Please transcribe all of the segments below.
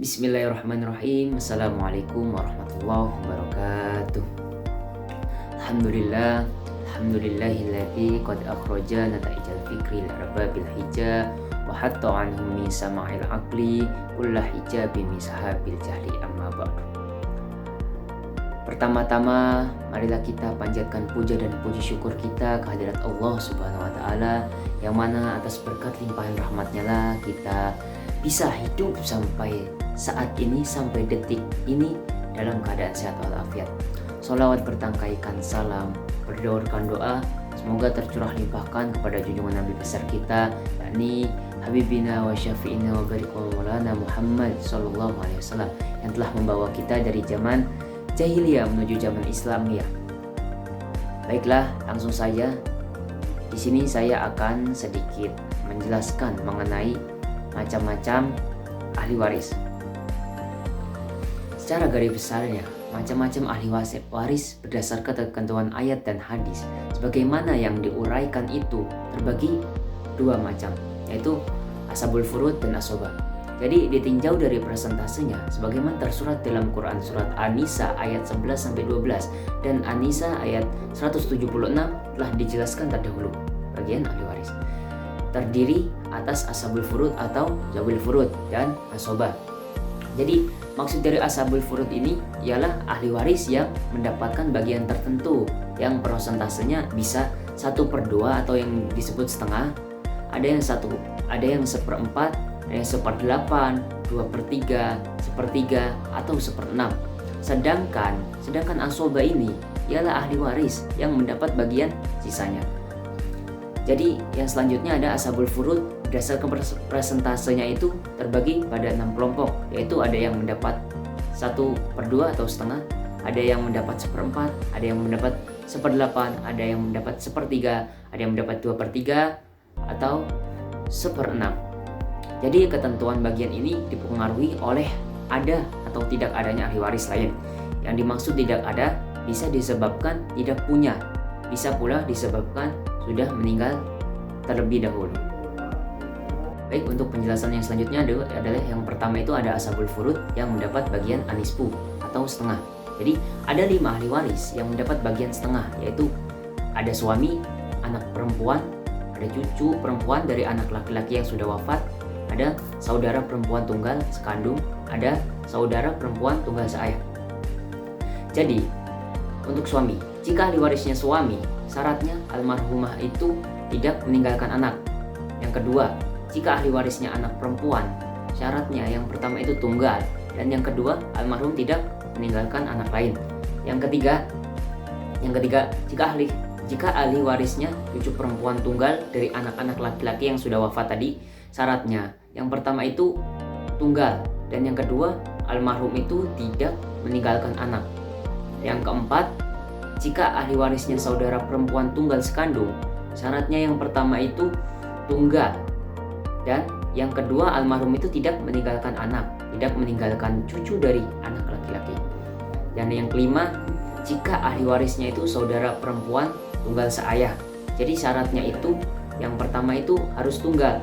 Bismillahirrahmanirrahim. Assalamualaikum warahmatullahi wabarakatuh. Alhamdulillah, alhamdulillahilladzi qad akhraja nata'ijal fikri al-arbabil hija wa hatta anhum min sama'il aqli kullah hijabin min sahabil jahli amma ba'du. Pertama-tama, marilah kita panjatkan puja dan puji syukur kita kehadirat Allah Subhanahu wa taala, yang mana atas berkat limpahan rahmatnya lah kita bisa hidup sampai saat ini, sampai detik ini dalam keadaan sehat walafiat. Sholawat bertangkaikan salam, berdoakan doa semoga tercurah limpahkan kepada junjungan Nabi besar kita, yakni Habibina wa Syafi'ina wa barik wa maulana Muhammad sallallahu alaihi wasallam, yang telah membawa kita dari zaman jahiliyah menuju zaman Islamiyah. Baiklah, langsung saja. Di sini saya akan sedikit menjelaskan mengenai macam-macam ahli waris. Secara garis besarnya, macam-macam ahli waris berdasarkan ketentuan ayat dan hadis sebagaimana yang diuraikan itu terbagi dua macam, yaitu ashabul furud dan asobah. Jadi ditinjau dari presentasenya sebagaimana tersurat dalam Quran surat An-Nisa ayat 11-12 dan An-Nisa ayat 176 telah dijelaskan terdahulu bagian ahli waris. Terdiri atas ashabul furud atau zawil furud dan asobah. Jadi maksud dari ashabul furud ini ialah ahli waris yang mendapatkan bagian tertentu yang persentasenya bisa 1/2 atau yang disebut setengah, ada yang 1, ada yang 1/4, ada yang 1/8, 2/3, 1/3 atau 1/6. Sedangkan asobah ini ialah ahli waris yang mendapat bagian sisanya. Jadi yang selanjutnya ada ashabul furud, berdasarkan presentasenya itu terbagi pada 6 kelompok, yaitu ada yang mendapat 1/2 atau setengah, ada yang mendapat 1/4, ada yang mendapat 1/8, ada yang mendapat 1/3, ada yang mendapat 2/3 atau 1/6. Jadi ketentuan bagian ini dipengaruhi oleh ada atau tidak adanya ahli waris lain. Yang dimaksud tidak ada bisa disebabkan tidak punya, bisa pula disebabkan sudah meninggal terlebih dahulu. Baik, untuk penjelasan yang selanjutnya adalah yang pertama itu ada ashabul furud yang mendapat bagian anisfu atau setengah. Jadi ada 5 ahli waris yang mendapat bagian setengah, yaitu ada suami, anak perempuan, ada cucu perempuan dari anak laki-laki yang sudah wafat, ada saudara perempuan tunggal sekandung, ada saudara perempuan tunggal seayah. Jadi untuk suami, jika ahli warisnya suami, syaratnya almarhumah itu tidak meninggalkan anak. Yang kedua, jika ahli warisnya anak perempuan, syaratnya yang pertama itu tunggal, dan yang kedua almarhum tidak meninggalkan anak lain. Yang ketiga, jika ahli warisnya cucu perempuan tunggal dari anak-anak laki-laki yang sudah wafat tadi, syaratnya yang pertama itu tunggal, dan yang kedua almarhum itu tidak meninggalkan anak. Yang keempat, jika ahli warisnya saudara perempuan tunggal sekandung, syaratnya yang pertama itu tunggal, dan yang kedua almarhum itu tidak meninggalkan anak, tidak meninggalkan cucu dari anak laki-laki. Dan yang kelima, jika ahli warisnya itu saudara perempuan tunggal seayah. Jadi syaratnya itu yang pertama itu harus tunggal,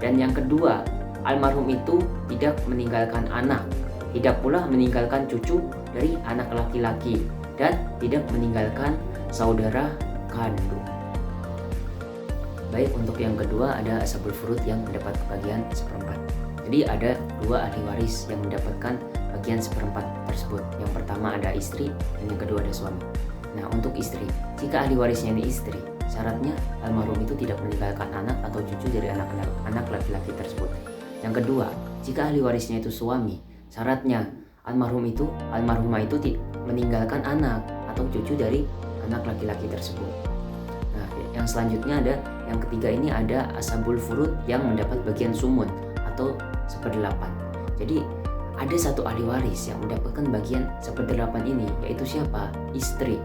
dan yang kedua almarhum itu tidak meninggalkan anak, tidak pula meninggalkan cucu dari anak laki-laki, dan tidak meninggalkan saudara kandung. Baik, untuk yang kedua ada ashabul furud yang mendapat bagian 1/4. Jadi ada 2 ahli waris yang mendapatkan bagian 1/4 tersebut. Yang pertama ada istri dan yang kedua ada suami. Nah, untuk istri, jika ahli warisnya ini istri, syaratnya almarhum itu tidak meninggalkan anak atau cucu dari anak laki-laki tersebut. Yang kedua, jika ahli warisnya itu suami, syaratnya almarhumah itu meninggalkan anak atau cucu dari anak laki-laki tersebut. Nah, yang selanjutnya ada yang ketiga, ini ada ashabul furud yang mendapat bagian sumun atau 1/8. Jadi ada satu ahli waris yang mendapatkan bagian 1/8 ini, yaitu siapa? Istri.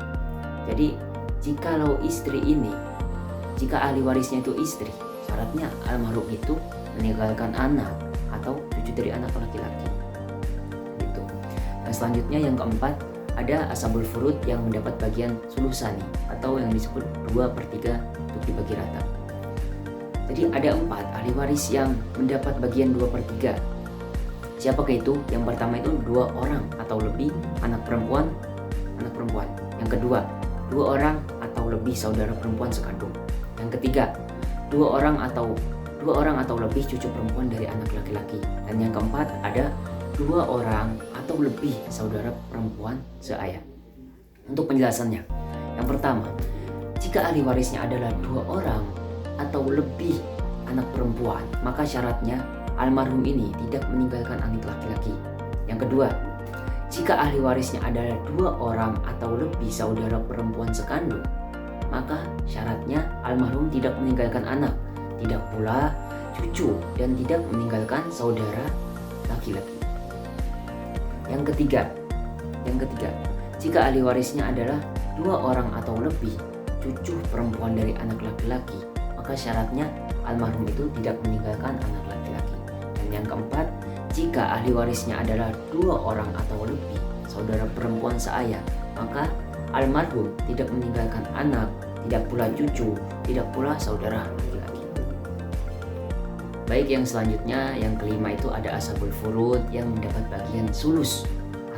Jadi jika ahli warisnya itu istri, syaratnya almarhum itu meninggalkan anak atau cucu dari anak laki-laki. Gitu. Nah, selanjutnya yang keempat, ada ashabul furud yang mendapat bagian sulusani atau yang disebut 2/3 untuk dibagi rata. Jadi ada 4 ahli waris yang mendapat bagian 2/3. Siapakah itu? Yang pertama itu 2 orang atau lebih anak perempuan. Yang kedua, 2 orang atau lebih saudara perempuan sekandung. Yang ketiga, 2 orang atau lebih cucu perempuan dari anak laki-laki. Dan yang keempat ada 2 orang atau lebih saudara perempuan seayah. Untuk penjelasannya, yang pertama, jika ahli warisnya adalah 2 orang atau lebih anak perempuan, maka syaratnya almarhum ini tidak meninggalkan anak laki-laki. Yang kedua, jika ahli warisnya adalah 2 orang atau lebih saudara perempuan sekandung, maka syaratnya almarhum tidak meninggalkan anak, tidak pula cucu, dan tidak meninggalkan saudara laki-laki. Yang ketiga, jika ahli warisnya adalah 2 orang atau lebih cucu perempuan dari anak laki-laki, maka syaratnya almarhum itu tidak meninggalkan anak laki-laki. Dan yang keempat, jika ahli warisnya adalah 2 orang atau lebih saudara perempuan seayah, maka almarhum tidak meninggalkan anak, tidak pula cucu, tidak pula saudara laki-laki. Baik, yang selanjutnya, yang kelima itu ada ashabul furud yang mendapat bagian sulus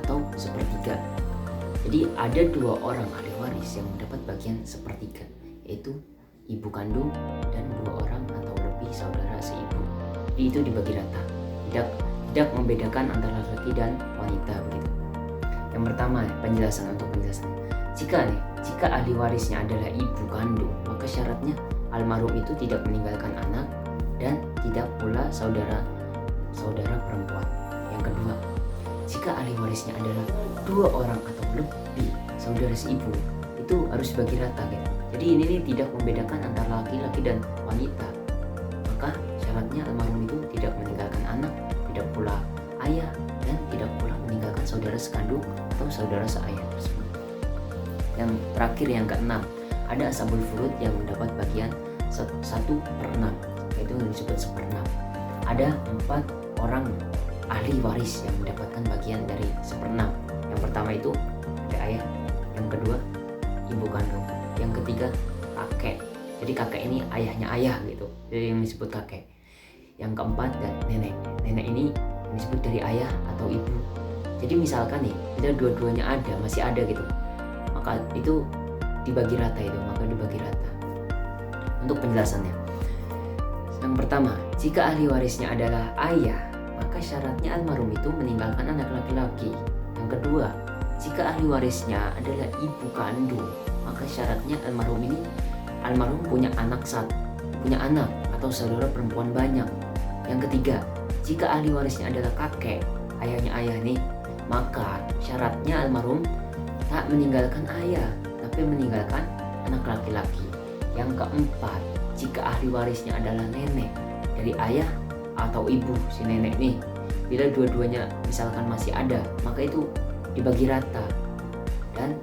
atau sepertiga. Jadi ada 2 orang ahli waris yang mendapat bagian sepertiga, yaitu ibu kandung dan 2 orang atau lebih saudara seibu. Jadi itu dibagi rata, tidak membedakan antara laki-laki dan wanita begitu. Yang pertama, penjelasan. Jika ahli warisnya adalah ibu kandung, maka syaratnya almarhum itu tidak meninggalkan anak dan tidak pula saudara perempuan. Yang kedua, jika ahli warisnya adalah 2 orang atau lebih saudara seibu, itu harus bagi rata gitu. Jadi ini tidak membedakan antara laki-laki dan wanita. Maka syaratnya almarhum itu tidak meninggalkan anak, tidak pula ayah, dan tidak pula meninggalkan saudara sekandung atau saudara seayah tersebut. Yang terakhir, yang keenam, ada ashabul furud yang mendapat bagian 1/6, yaitu yang disebut 1/6. Ada 4 orang ahli waris yang mendapatkan bagian dari 1/6. Yang pertama itu ada ayah, yang kedua ibu kandung, yang ketiga kakek. Jadi kakek ini ayahnya ayah gitu, jadi yang disebut kakek. Yang keempat dan nenek. Nenek ini disebut dari ayah atau ibu. Jadi misalkan nih, kita dua-duanya masih ada gitu, maka itu dibagi rata Untuk penjelasannya, yang pertama, jika ahli warisnya adalah ayah, maka syaratnya almarhum itu meninggalkan anak laki-laki. Yang kedua, jika ahli warisnya adalah ibu kandung, maka syaratnya almarhum punya anak atau saudara perempuan banyak. Yang ketiga, jika ahli warisnya adalah kakek, ayahnya ayah nih, maka syaratnya almarhum tak meninggalkan ayah, tapi meninggalkan anak laki-laki. Yang keempat, jika ahli warisnya adalah nenek dari ayah atau ibu si nenek nih, bila dua-duanya misalkan masih ada, maka itu dibagi rata. Dan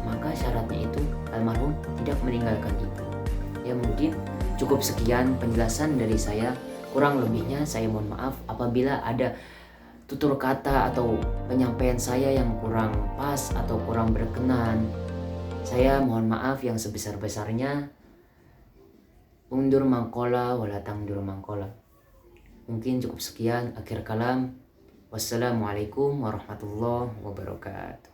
maka syaratnya itu almarhum tidak meninggalkan ibu. Ya, mungkin cukup sekian penjelasan dari saya. Kurang lebihnya saya mohon maaf apabila ada tutur kata atau penyampaian saya yang kurang pas atau kurang berkenan. Saya mohon maaf yang sebesar-besarnya. Undur mangkola wala tangdur mangkola. Mungkin cukup sekian. Akhir kalam. Wassalamualaikum warahmatullahi wabarakatuh.